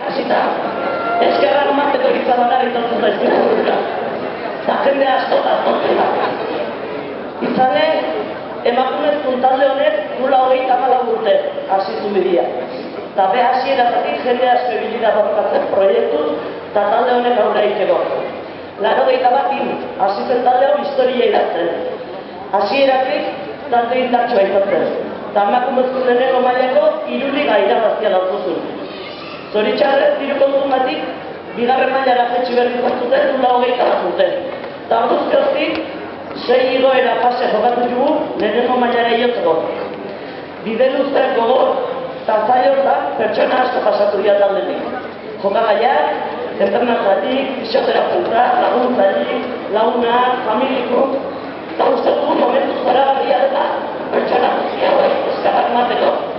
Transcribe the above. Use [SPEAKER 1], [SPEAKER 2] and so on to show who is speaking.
[SPEAKER 1] hasita, eskerrak mateko izabagara itotzen da izkipurura. Eta jende asko da tontela. Izane, emakumezkun talde honek 34 urte hasitu bidea. Eta be hasieratik jende asko ibili da borrokatzen proiektuz eta talde honek aurrera egiteko. 81 hasi zen talde hau historia idazten. Hasieratik talde indartsua izan zen. Eta emakumezkun lehenengo mailako 3 liga irabazia lortu zuen. Zoritxarrez, diru kontumatik, bigarren mailara jetxi behar izan zuten, 21 urte. Eta orduzkoztik, 6 igoera fase jokatu dugu, lehenengo mailara iotzeko. Bide luzten gogor eta zail da, pertsona asko pasatu dira taldetik. Jokagaiak, entrenatzaileak, fisioterapeuta, laguntzaileak, lagunak, familiko, eta uste dugu momentu zoragarria dela pertsona guztia eskerrak emateko.